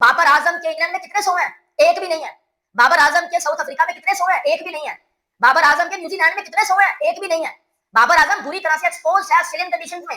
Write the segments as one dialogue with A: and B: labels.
A: बाबर आजम के इंग्लैंड में कितने 100 हैं? एक भी नहीं है। बाबर आजम के साउथ अफ्रीका में कितने 100 हैं? एक भी नहीं है। बाबर आजम के न्यूजीलैंड में कितने 100 हैं? एक भी नहीं है। बाबर आजम बुरी तरह से एक्सपोज है ऑस्ट्रेलियन कंडीशंस में।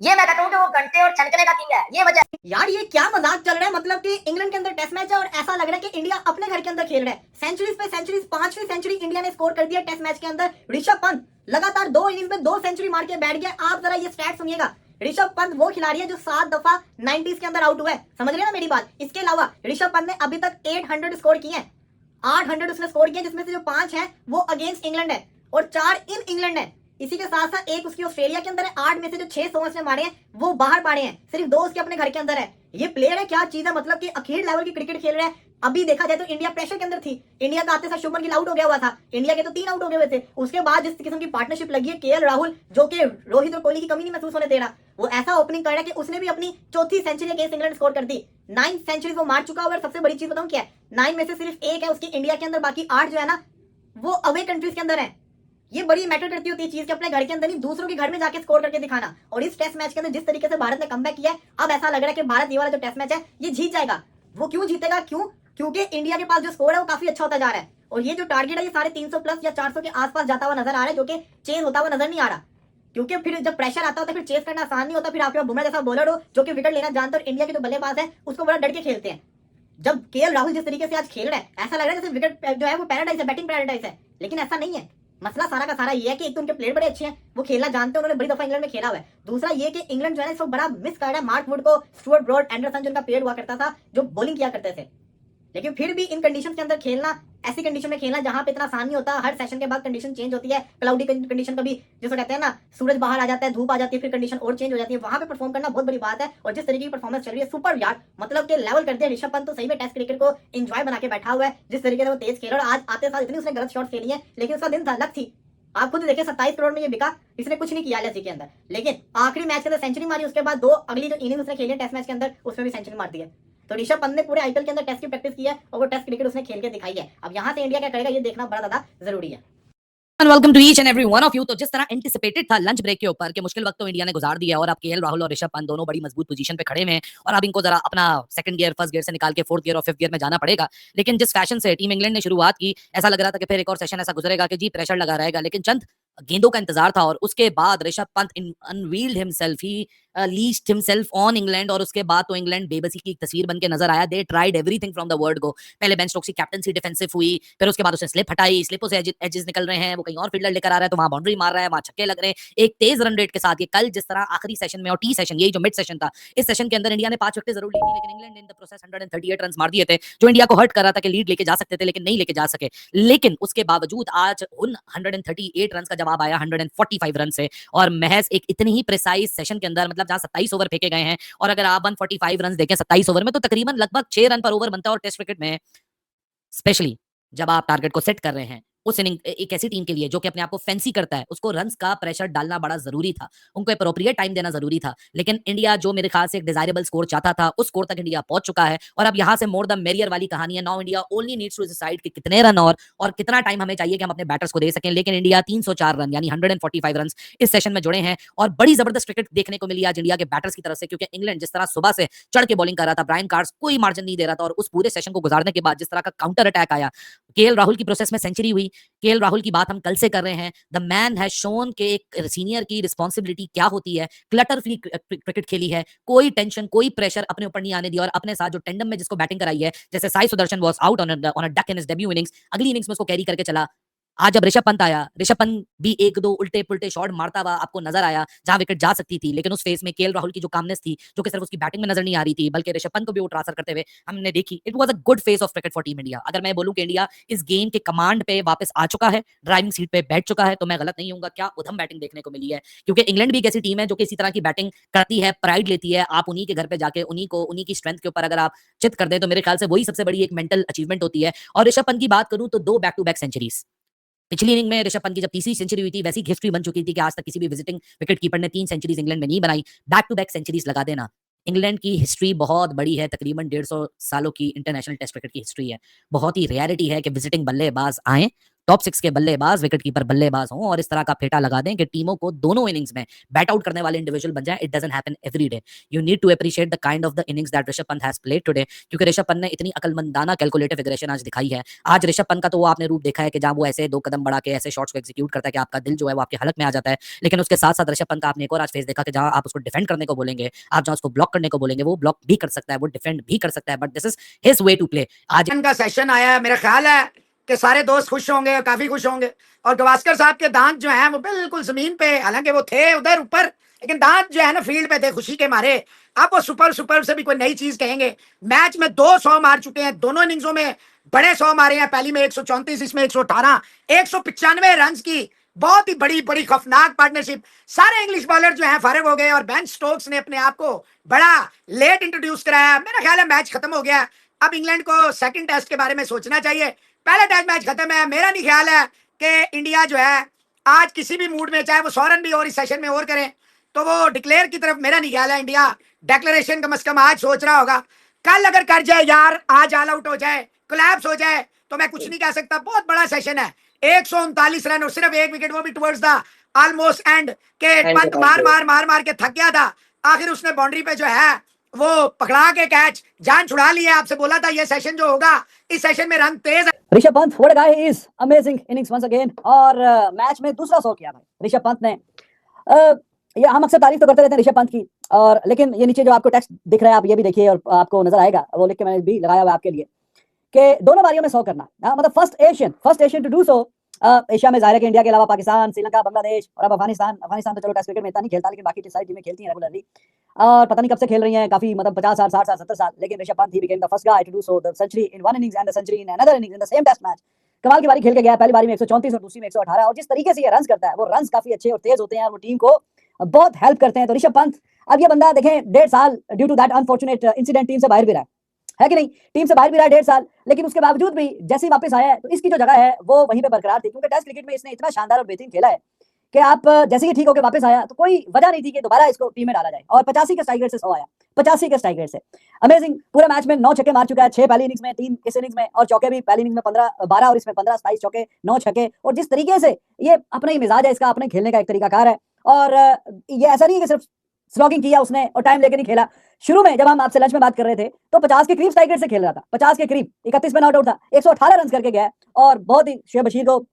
A: ये मैं कहता हूं कि वो घंटे और छनकने का किंग है। ये वजह
B: यार ये क्या मजाक चल रहा है। मतलब कि इंग्लैंड के अंदर टेस्ट मैच है और ऐसा लग रहा है कि इंडिया अपने घर के अंदर खेल रहा है। सेंचुरीज पे सेंचुरीज, 5वीं सेंचुरी इंडिया ने स्कोर कर दिया टेस्ट मैच के अंदर। ऋषभ पंत लगातार 2 इनिंग्स में 2 सेंचुरी मार के बैठ गया। आप जरा ये स्टैट सुनिएगा। ऋषभ पंत वो खिलाड़ी है जो 7 दफा 90s के अंदर आउट हुआ है। समझ रहे हैं ना मेरी बात। इसके अलावा ऋषभ पंत ने अभी तक 800 स्कोर किए हैं। 800 उसने स्कोर किए, जिसमें से जो 5 है वो अगेंस्ट इंग्लैंड है और 4 इन इंग्लैंड है। इसी के साथ साथ एक उसकी ऑस्ट्रेलिया के अंदर है। 8 में से जो 6 ओवर्स में मारे हैं वो बाहर मारे हैं, सिर्फ 2 उसके अपने घर के अंदर है। ये प्लेयर है क्या चीज है। मतलब कि अखीर लेवल की क्रिकेट खेल रहा है। अभी देखा जाए तो इंडिया प्रेशर के अंदर थी। इंडिया का आते साथ शुभमन गिल आउट हो गया हुआ था। इंडिया के तो 3 आउट हो गए हुए थे। उसके बाद जिस किस्म की पार्टनरशिप लगी है केएल राहुल, जो कि रोहित और कोहली की कमी नहीं महसूस होने दे रहा, वो ऐसा ओपनिंग कर रहा है कि उसने भी अपनी 4थी सेंचुरी अगेंस्ट इंग्लैंड स्कोर कर दी। 9 सेंचुरी वो मार चुका हुआ। सबसे बड़ी चीज बताऊं क्या है, 9 में से सिर्फ 1 है उसकी इंडिया के अंदर, बाकी 8 जो है ना वो अवे कंट्रीज के अंदर है। ये बड़ी मैटर करती होती है चीज कि अपने घर के अंदर नहीं दूसरों के घर में जाके स्कोर करके दिखाना। और इस टेस्ट मैच के अंदर जिस तरीके से भारत ने कमबैक किया है, अब ऐसा लग रहा है कि भारत ये वाला जो टेस्ट मैच है ये जीत जाएगा। वो क्यों जीतेगा? क्योंकि इंडिया के पास जो स्कोर है वो काफी अच्छा होता जा रहा है और ये जो टारगेट है ये 350 प्लस या 400 के आसपास जाता हुआ नजर आ रहा है, जो कि चेज होता हुआ नजर नहीं आ रहा। क्योंकि फिर जब प्रेशर आता है तो फिर चेस करना आसान नहीं होता। फिर आपके पास बुमराह जैसा बॉलर हो जो कि विकेट लेना जानता है और इंडिया के जो बल्लेबाज है उसको बड़ा डर के खेलते हैं। जब केएल राहुल जिस तरीके से आज खेल रहा है, ऐसा लग रहा है जैसे विकेट जो है वो पैराडाइज है, बैटिंग पैराडाइज है। लेकिन ऐसा नहीं है। मसला सारा का सारा ये है कि एक तो उनके प्लेयर बड़े अच्छे हैं, वो खेलना जानते हैं, उन्होंने बड़ी दफा इंग्लैंड में खेला हुआ है। दूसरा ये कि इंग्लैंड जो है इसको बड़ा मिस कर रहा है मार्क वुड को, स्टुअर्ट ब्रॉड, एंडरसन जो उनका प्लेयर हुआ करता था जो बॉलिंग किया करते थे। लेकिन फिर भी इन कंडीशन के अंदर खेलना, ऐसी कंडीशन में खेलना जहां पे इतना आसान नहीं होता। हर सेशन के बाद कंडीशन चेंज होती है। क्लाउडी कंडीशन कभी जिसको कहते हैं ना, सूरज बाहर आ जाता है, धूप आ जाती है, फिर कंडीशन और चेंज हो जाती है। वहां पे परफॉर्म करना बहुत बड़ी बात है। और जिस तरीके की परफॉर्मेंस चल रही है सुपर यार, मतलब कि लेवल कर दिया ऋषभ पंत तो सही में टेस्ट क्रिकेट को एंजॉय बना के बैठा हुआ है। जिस तरीके से वो तेज खेल रहा है, आज आते साल इतनी उसने गलत शॉट खेली है, लेकिन उसका दिन था, लक थी। आप खुद देखिए 27 करोड़ में ये बिका, इसने कुछ नहीं किया एलएसजी के अंदर। लेकिन आखिरी मैच के अंदर सेंचुरी मारी, उसके बाद 2 अगली जो इनिंग उसने खेली है टेस्ट मैच के अंदर उसमें भी सेंचुरी मार दी है। तो ऋषभ पंत ने पूरे आईपीएल के अंदर टेस्ट की प्रैक्टिस की है और वो टेस्ट क्रिकेट उसने खेल के दिखाई है। अब यहाँ से इंडिया क्या करेगा ये देखना बड़ा ज्यादा जरूरी है।
C: And welcome to each and every one of you. तो जिस तरह एंटिसिपेटेड था लंच ब्रेक के ऊपर कि मुश्किल वक्त तो इंडिया ने गुजार दिया और अब केएल राहुल और ऋषभ पंत दोनों बड़ी मजबूत पोजीशन पे खड़े हैं और अब इनको जरा अपना सेकंड गियर फर्स्ट गियर से निकाल के फोर्थ गियर और फिफ्थ गियर में जाना पड़ेगा। लेकिन जिस फैशन से टीम इंग्लैंड ने शुरुआत की, ऐसा लग रहा था कि फिर एक और सेशन ऐसा गुजरेगा कि जी प्रेशर लगा रहेगा, लेकिन चंद गेंदों का इंतजार था और उसके बाद Rishabh Pant unveiled himself, he least himself on England. और उसके बाद तो इंग्लैंड बेबसी की एक तस्वीर बन के नजर आया। They tried everything from the word go. पहले बेन स्टोक्स की कैप्टनसी डिफेंसिव हुई, फिर उसके बाद उसने स्लिप हटाई, स्लिपों से एजेस निकल रहे हैं, वो कहीं और फील्डर लेकर आ रहा है तो वहां बाउंड्री मार रहा है, वहां छक्के लग रहे हैं एक तेज रन रेट के साथ। ये कल जिस तरह आखिरी सेशन में और टी सेशन, यही जो मिड सेशन था, इस सेशन के अंदर इंडिया ने 5 विकेट जरूर ली थी, लेकिन इंग्लैंड ने इन द प्रोसेस 138 रन मार दिए थे, जो इंडिया को हर्ट कर रहा था कि लीड लेके जा सकते थे लेकिन नहीं लेके जा सके। लेकिन उसके बावजूद आज उन 138 रन का जवाब आया 145 रन से, और महज एक इतनी ही प्रिसाइज सेशन के अंदर, मतलब जहां 27 ओवर फेंके गए हैं और अगर आप 145 रन देखें 27 ओवर में तो तकरीबन लगभग 6 रन पर ओवर बनता है। और टेस्ट क्रिकेट में स्पेशली जब आप टारगेट को सेट कर रहे हैं, उस इनिंग एक ऐसी टीम के लिए जो कि अपने आप को फैंसी करता है, उसको रन्स का प्रेशर डालना बड़ा जरूरी था, उनको अप्रोप्रिएट टाइम देना जरूरी था। लेकिन इंडिया जो मेरे ख्याल से एक डिजायरेबल स्कोर चाहता था, उस स्कोर तक इंडिया पहुंच चुका है और अब यहां से मोर द मेरियर वाली कहानी है। Now India only needs to decide कि कितने रन और कितना टाइम हमें चाहिए कि हम अपने बैटर्स को दे सकें। लेकिन इंडिया 304 रन यानी 145 रन इस सेशन में जुड़े हैं और बड़ी जबरदस्त क्रिकेट देखने को मिली आज इंडिया के बैटर्स की तरफ से, क्योंकि इंग्लैंड जिस तरह सुबह से चढ़ के बॉलिंग कर रहा था, ब्रायन कार्स कोई मार्जिन नहीं दे रहा था, और उस पूरे सेशन को गुजारने के बाद जिस तरह का काउंटर अटैक आया, केएल राहुल की प्रोसेस में सेंचुरी हुई। केएल राहुल की बात हम कल से कर रहे हैं। द मैन हैज शोन के एक सीनियर की रिस्पॉन्सिबिलिटी क्या होती है। क्लटर फ्री क्रिकेट खेली है, कोई टेंशन कोई प्रेशर अपने ऊपर नहीं आने दिया, और अपने साथ जो टेंडम में जिसको बैटिंग कराई है, जैसे Sai Sudarshan was out on a duck in his debut innings, अगली इनिंग्स में उसको कैरी करके चला। आज जब ऋषभ पंत आया, ऋषभ पंत भी 1-2 उल्टे पुल्टे शॉट मारता हुआ आपको नजर आया जहां विकेट जा सकती थी, लेकिन उस फेज में केएल राहुल की जो कामनेस थी, जो कि सिर्फ उसकी बैटिंग में नजर नहीं आ रही थी बल्कि ऋषभ पंत को भी वो ट्रांसफर करते हुए हमने देखी। It was a good face of cricket for team India. अगर मैं बोलूं कि इंडिया इस गेम के कमांड पे वापस आ चुका है, ड्राइविंग सीट पे बैठ चुका है, तो मैं गलत नहीं होऊंगा। क्या उधम बैटिंग देखने को मिली है, क्योंकि इंग्लैंड भी एक ऐसी टीम है जो कि इसी तरह की बैटिंग करती है, प्राइड लेती है। आप उन्हीं के घर पे जाके उन्हीं की स्ट्रेंथ के ऊपर अगर आप चित कर दें तो मेरे ख्याल से वही सबसे बड़ी एक मेंटल अचीवमेंट होती है। और ऋषभ पंत की बात करूं तो 2 बैक टू बैक सेंचुरीज पिछली इनिंग में ऋषभ पंत की जब तीसरी सेंचुरी हुई थी, वैसी हिस्ट्री बन चुकी थी कि आज तक किसी भी विजिटिंग विकेट कीपर ने 3 सेंचुरीज इंग्लैंड में नहीं बनाई। बैक टू बैक सेंचुरीज लगा देना इंग्लैंड की हिस्ट्री बहुत बड़ी है, तकरीबन 150 सालों की इंटरनेशनल टेस्ट क्रिकेट की हिस्ट्री है। बहुत ही रेयरिटी है कि विजिटिंग बल्लेबाज आए टॉप 6 के बल्लेबाज, विकेट कीपर बल्लेबाज हों और इस तरह का फेटा लगा दें कि टीमों को दोनों इनिंग्स में बैट आउट करने वाले इंडिविजुअल बन जाए। It doesn't happen every day. You need to appreciate the kind of the innings that Rishabh Pant has played today, क्योंकि ऋषभ पंत ने इतनी अकलमंदाना कैलकुलेटिव एग्रेशन आज दिखाई है। आज ऋषभ पंत का तो वो आपने रूप देखा है कि जहां वो ऐसे 2 कदम बढ़ा के ऐसे शॉट्स को एग्जीक्यूट करता है कि आपका दिल जो है वो आपके हलक में आ जाता है। लेकिन उसके साथ साथ ऋषभ पंत का आपने एक और आज फेस देखा कि जहां आप उसको डिफेंड करने को बोलेंगे, आप जहां उसको ब्लॉक करने को बोलेंगे, वो ब्लॉक भी कर सकता है, वो डिफेंड भी कर सकता है, but this is his way to play. आज
D: का सेशन आया है, मेरा ख्याल है कि सारे दोस्त खुश होंगे, काफी खुश होंगे। और गवास्कर साहब के दांत जो हैं वो बिल्कुल जमीन पे, हालांकि वो थे उधर ऊपर, लेकिन दांत जो है ना फील्ड पे थे खुशी के मारे। अब वो सुपर से भी कोई नई चीज कहेंगे। मैच में 200 मार चुके हैं, दोनों इनिंग्सों में बड़े 100 मारे हैं। पहली में 134, इसमें 118, 195 रन की बहुत ही बड़ी खौफनाक पार्टनरशिप। सारे इंग्लिश बॉलर जो हैं फारिग हो गए और बेन स्टोक्स ने अपने आप को बड़ा लेट इंट्रोड्यूस कराया। मेरा ख्याल है मैच खत्म हो गया। अब इंग्लैंड को सेकंड टेस्ट के बारे में सोचना चाहिए। पहला टेस्ट मैच खत्म है। मेरा नहीं ख्याल है कि इंडिया जो है आज किसी भी मूड में, चाहे वो 100 रन भी और इस सेशन में और करें, तो वो डिक्लेयर की तरफ मेरा नहीं ख्याल है इंडिया डिक्लेरेशन कम से कम आज सोच रहा होगा। कल अगर कर जाए यार, आज ऑल आउट हो जाए, कोलैप्स हो जाए, तो मैं कुछ नहीं कह सकता। बहुत बड़ा सेशन है, 139 रन और सिर्फ 1 विकेट, वो भी टुवर्ड्स द ऑलमोस्ट एंड के पंत मार के थक गया था। आखिर उसने बाउंड्री पे जो है वो पकड़ा के कैच जान छुड़ा लिया। आपसे बोला था ये सेशन जो होगा, इस सेशन में रन तेज है।
B: Rishabh Pant, what a guy he is, amazing innings once again. और मैच में दूसरा 100 किया भाई ऋषभ पंत ने। ये हम अक्सर तारीफ तो करते रहते हैं ऋषभ पंत की, और लेकिन ये नीचे जो आपको टेक्स्ट दिख रहा है आप ये भी देखिए और आपको नजर आएगा, वो लिख के मैंने भी लगाया हुआ आपके लिए कि दोनों बारियों में 100 करना, मतलब first Asian to do so. Asia में जाहिर है कि इंडिया के अलावा पाकिस्तान, श्रीलंका, बांग्लादेश और अब अफगानिस्तान तो चलो टेस्ट क्रिकेट में इतना नहीं खेलता, लेकिन बाकी सारी टीमें खेलती हैं रेगुलरली और पता नहीं कब से खेल रही हैं, काफी मतलब 50 साल, 60 साल, 70 साल। लेकिन Rishabh Pant he became the first guy to do so, the century in one innings and the century in another innings in the same test match. कमाल की बारी खेल के गया, पहली बारी में 134 और दूसरी में 118, और जिस तरीके से ये रन्स करता है वो रन्स काफी अच्छे और तेज होते हैं और वो टीम को बहुत हेल्प करते हैं। तो ऋषभ पंत, अब ये बंदा देखें 1.5 साल due to that unfortunate incident team से बाहर भी रहा है कि नहीं, टीम से बाहर भी रहा 1.5 साल, लेकिन उसके बावजूद भी जैसे ही वापस आया है तो इसकी जो जगह है वो वहीं पे बरकरार थी, क्योंकि टेस्ट क्रिकेट में इसने इतना शानदार और बेहतरीन खेला है कि आप जैसे ही ठीक होकर वापस आया तो कोई वजह नहीं थी कि दोबारा इसको टीम में डाला जाए। और 85 के स्ट्राइक रेट से 100 आया, 85 के स्ट्राइक रेट से अमेजिंग। पूरे मैच में 9 छक्के मार चुका है, 6 पहली इनिंग्स में, 3 इस इनिंग्स में, और चौके भी पहली इनिंग्स में 12 और इसमें 15, 27 चौके, 9 छक्के। और जिस तरीके से ये अपना ही मिजाज है इसका, अपने खेलने का एक तरीकाकार है, और ये ऐसा नहीं है कि सिर्फ स्लॉगिंग किया उसने और टाइम लेकर नहीं खेला। शुरू में जब हम आपसे लंच में बात कर रहे थे तो 50 के करीब स्ट्राइक रेट से खेल रहा था, 50 के करीब, 31 पे नॉट आउट था, 118 रन करके गया। और बहुत ही शोएब बशीर को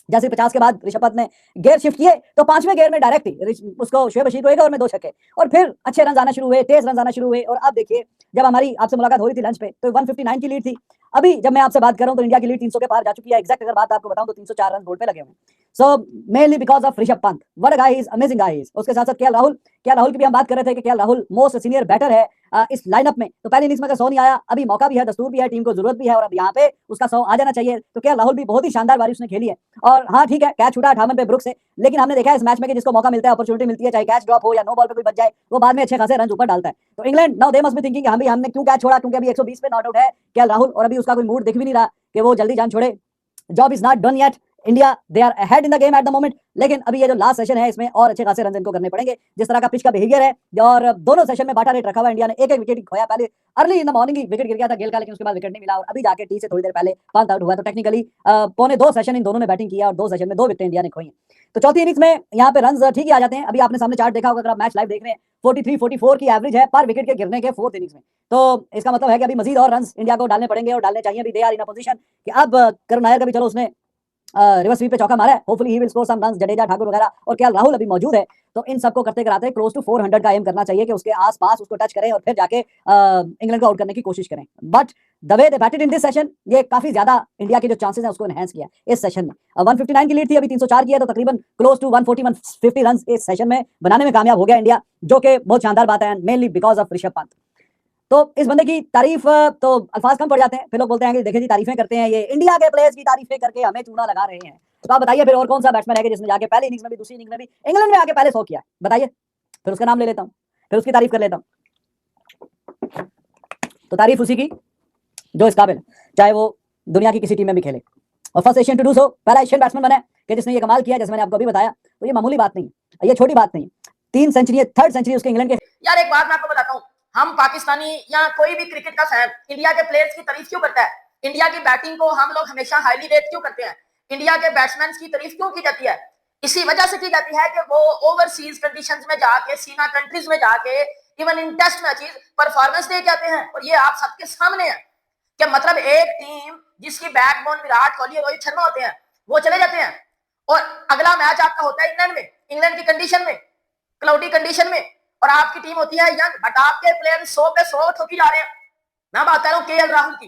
B: जैसे 50 के बाद ऋषभ पंत ने गियर शिफ्ट किए तो 5वें गियर में डायरेक्ट ही उसको शोएब बशीर को 1 ओवर में 2 छक्के, और फिर अच्छे रन आना शुरू हुए, तेज रन आना शुरू हुए। और अब देखिए जब हमारी आपसे मुलाकात हो रही थी लंच पे तो 159 की लीड थी, अभी जब मैं आपसे बात कर रहा हूं तो इंडिया की लीड 300 के पार जा चुकी है। एग्जैक्ट अगर बात आपको बताऊं तो 304 रन बोर्ड पे लगे हुए हैं। So mainly because of Rishabh Pant, what a guy he is, amazing guy he is. उसके साथ साथ केएल राहुल की भी हम बात कर रहे थे कि KL Rahul most senior batter है इस लाइनअप में। तो पहली इनिंग्स में 100 नहीं आया, अभी मौका भी है, दस्तूर भी है, टीम को जरूरत भी है, और अब यहाँ पे उसका 100 आ जाना चाहिए। तो केएल राहुल भी बहुत ही शानदार बारी उसने खेली है। और हाँ ठीक है, कैच छूटा 58 पे ब्रुक्स से, लेकिन हमने देखा है इस मैच में कि जिसको मौका मिलता है, अपॉर्चुनिटी मिलती है, चाहे कैच ड्रॉप हो या नो बॉल पे कोई बच जाए, वो बाद में अच्छे खासे रन ऊपर डालता है। तो England now they must be thinking हमने क्यों कैच छोड़ा, क्योंकि अभी 120 पे नॉट आउट है केएल राहुल, और अभी उसका कोई मूड दिख भी नहीं रहा कि वो जल्दी जान छोड़े। Job is not done yet, India they are ahead in the game at the moment. लेकिन अभी ये जो लास्ट सेशन है इसमें और अच्छे खासे रन इनको करने पड़ेंगे, जिस तरह का पिच का बिहेवियर है। और दोनों सेशन में बाटा रेट रखा हुआ इंडिया ने, एक विकेट खोया, पहले early in the morning he wicket गिर गया था गेल का, लेकिन उसके बाद विकेट नहीं मिला, और अभी जाके टी से थोड़ी देर पहले पंत आउट हुआ। तो टेक्निकली 1.25 सेशन इन दोनों ने बैटिंग किया और 2 सेशन में 2 विकेट इंडिया ने खोई। तो चौथी इनिंग्स में यहाँ पे रन ठीक ही आ जाते हैं। अभी आपने सामने चार्ट देखा होगा अगर आप मैच लाइव देख रहे हैं, 43-44 की एवरेज है पर विकेट के गिरने के 4th इनिंग्स में। तो इसका मतलब है कि अभी मजीद और रन इंडिया को डालने पड़ेंगे और डालने चाहिए भी। They are in a position कि अब करुण नायर का भी चलो उसने रिवर्स स्वीप पे चौका मारा है, hopefully he will score some runs, Jadeja, Thakur वगैरह, और केएल राहुल अभी मौजूद है। तो इन सबको करते कराते क्लोज टू 400 का एम करना चाहिए कि उसके आसपास उसको टच करें और फिर जाके इंग्लैंड को आउट करने की कोशिश करें। But the way they batted in this session, ये काफी ज्यादा इंडिया के जो चांसेस हैं उसको एनहांस किया इस सेशन में। 159 की लीड थी, अभी 304 की है, तो तकरीबन क्लोज टू 140-150 रन इस सेशन में बनाने में कामयाब हो गया इंडिया, जो कि बहुत शानदार बात है, mainly because of Rishabh Pant. तो इस बंदे की तारीफ तो अल्फाज कम पड़ जाते हैं, फिर लोग बोलते हैं कि देखें जी तारीफें करते हैं, ये इंडिया के प्लेयर्स की तारीफें करके हमें चूना लगा रहे हैं। तो आप बताइए फिर और कौन सा बैट्समैन है जिसने जाके पहले इनिंग्स में भी, दूसरी इनिंग्स में भी इंग्लैंड में आके पहले 100 किया, बताइए, फिर उसका नाम ले लेता हूं, फिर उसकी तारीफ कर लेता हूं। तो तारीफ उसी की जो इस काबिल, चाहे वो दुनिया की किसी टीम में भी खेले। और first Asian to do so, पहला एशियन बैट्समैन बना कि जिसने ये कमाल किया, जैसे मैंने आपको अभी बताया। तो ये मामूली बात नहीं, ये छोटी बात नहीं, 3 सेंचुरी, 3rd सेंचुरी उसके इंग्लैंड के।
A: यार एक बात मैं आपको बताता हूँ, हम पाकिस्तानी या कोई भी क्रिकेट का फैन इंडिया के प्लेयर्स की तारीफ क्यों करता है? इंडिया की बैटिंग को हम लोग हमेशा हाईली रेट क्यों करते हैं? इंडिया के बैट्समैन की तारीफ क्यों की जाती है? इसी वजह से की जाती है कि वो ओवरसीज कंडीशंस में जाके, सीना कंट्रीज में जाके, even in test matches performance दे के आते हैं। और ये आप सबके सामने है कि मतलब एक टीम जिसकी बैकबोन विराट कोहली और रोहित शर्मा होते हैं, वो चले जाते हैं और अगला मैच आपका होता है इंग्लैंड में, इंग्लैंड की कंडीशन में, क्लाउडी कंडीशन में, और आपकी टीम होती है यंग, बट आपके प्लेयर 100 पे 100 ठोकी जा रहे हैं। मैं बात कर रहा हूँ केएल राहुल की।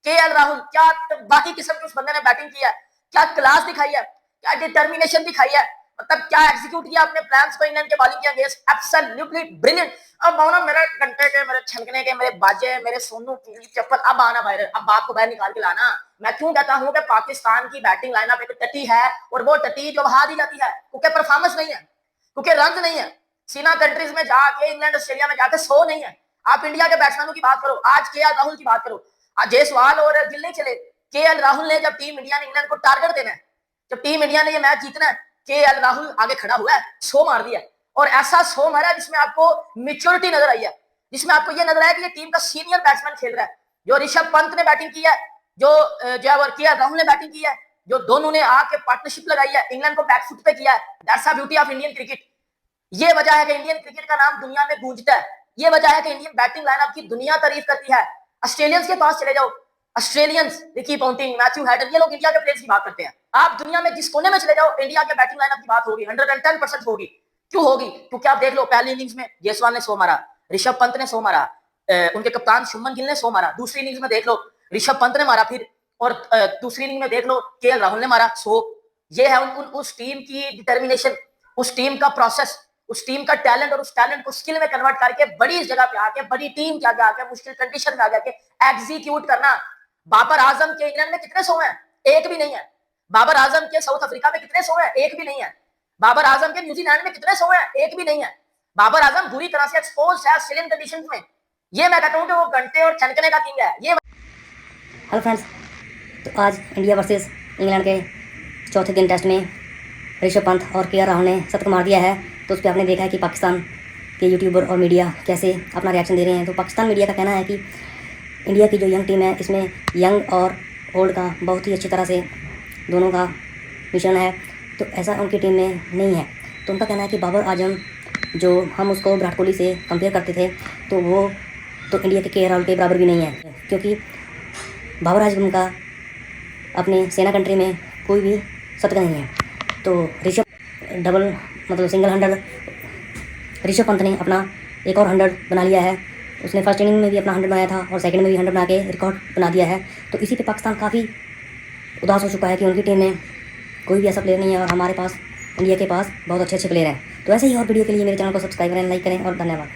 A: केएल राहुल क्या बाकी किस्म की उस बंदे ने बैटिंग की है, क्या क्लास दिखाई है, क्या डिटर्मिनेशन दिखाई है, मतलब क्या एग्जीक्यूट किया अपने प्लान्स को इंग्लैंड के बॉलिंग के अगेंस्ट, एब्सोल्युटली ब्रिलियंट। अब मानो मेरे घंटे के, मेरे छनकने के, मेरे बाजे, मेरे सोनू की चप्पल अब आना बाहर, अब बाप को बाहर निकाल के लाना। मैं क्यों कहता हूं कि पाकिस्तान की बैटिंग लाइनअप एक टटी है, और वो टटी जो बहा दी जाती है क्योंकि परफॉर्मेंस नहीं है, क्योंकि रन नहीं है। सीना कंट्रीज में जाके, इंग्लैंड ऑस्ट्रेलिया में जाके 100 नहीं है। आप इंडिया के बैट्समैनों की बात करो, आज केएल राहुल की बात करो, आज जयसवाल और गिल नहीं चले। केएल राहुल ने, जब टीम इंडिया ने इंग्लैंड को टारगेट देना है, जब टीम इंडिया ने ये मैच जीतना है, केएल राहुल आगे खड़ा हुआ है, 100 मार दिया, और ऐसा 100 मारा जिसमें आपको मेच्योरिटी नजर आई है, जिसमें आपको ये नजर आया कि ये टीम का सीनियर बैट्समैन खेल रहा है। जो ऋषभ पंत ने बैटिंग की है, जो केएल राहुल ने बैटिंग की है, जो दोनों ने आके पार्टनरशिप लगाई है, इंग्लैंड को बैकफुट पे किया है। That's the beauty of Indian cricket. ये वजह है कि इंडियन क्रिकेट का नाम दुनिया में गूंजता है। ये वजह है कि इंडियन बैटिंग लाइनअप की दुनिया तारीफ करती है। ऑस्ट्रेलियंस के पास चले जाओ, Australians, Ricky Ponting, Matthew Hayden, ये लोग इंडिया के प्लेयर्स की बात करते हैं। आप दुनिया में जिस कोने में चले जाओ, इंडिया के बैटिंग लाइनअप की बात होगी, 110% होगी। क्यों होगी? क्योंकि आप देख लो, पहली इनिंग्स में जयसवाल ने 100 मारा, ऋषभ पंत ने 100 मारा, उनके कप्तान शुभमन गिल ने 100 मारा। दूसरी इनिंग्स में देख लो ऋषभ पंत ने मारा, फिर और दूसरी इनिंग में देख लो केएल राहुल ने मारा 100। ये है उस टीम की डिटर्मिनेशन, उस टीम का प्रोसेस, उस टीम का टैलेंट, और उस टैलेंट को स्किल में कन्वर्ट करके बड़ी जगह पे आके, बड़ी टीम के आगे आके, मुश्किल कंडीशन में आगे आके एग्जीक्यूट करना। बाबर आजम के इंग्लैंड में कितने 100 हैं? एक भी नहीं है। बाबर आजम के साउथ अफ्रीका में कितने 100 हैं? एक भी नहीं है। बाबर आजम के न्यूजीलैंड में कितने 100 हैं? एक भी नहीं है। बाबर आजम बुरी तरह से एक्सपोज है ऑस्ट्रेलियन कंडीशंस में। ये मैं कहता हूं कि वो घंटे और छनकने का किंग है। ये
B: हेलो फ्रेंड्स, तो आज इंडिया वर्सेस इंग्लैंड के चौथे दिन टेस्ट में ऋषभ पंत और केएल राहुल ने शतक मार दिया है। तो उस पर आपने देखा है कि पाकिस्तान के यूट्यूबर और मीडिया कैसे अपना रिएक्शन दे रहे हैं। तो पाकिस्तान मीडिया का कहना है कि इंडिया की जो यंग टीम है, इसमें यंग और ओल्ड का बहुत ही अच्छी तरह से दोनों का मिश्रण है, तो ऐसा उनकी टीम में नहीं है। तो उनका कहना है कि बाबर आजम, जो हम उसको विराट कोहली से कंपेयर करते थे, तो वो तो इंडिया के केएल राहुल के बराबर भी नहीं है, क्योंकि बाबर आजम का अपने सेना कंट्री में कोई भी शतक नहीं है। तो ऋषभ डबल मतलब सिंगल 100 ऋषभ पंत ने अपना एक और 100 बना लिया है। उसने फर्स्ट इनिंग में भी अपना 100 बनाया था और सेकंड में भी 100 बना के रिकॉर्ड बना दिया है। तो इसी पे पाकिस्तान काफ़ी उदास हो चुका है कि उनकी टीम में कोई भी ऐसा प्लेयर नहीं है, और हमारे पास इंडिया के पास बहुत अच्छे अच्छे प्लेयर हैं। तो ऐसे ही और वीडियो के लिए मेरे चैनल को सब्सक्राइब करें, लाइक करें, और धन्यवाद।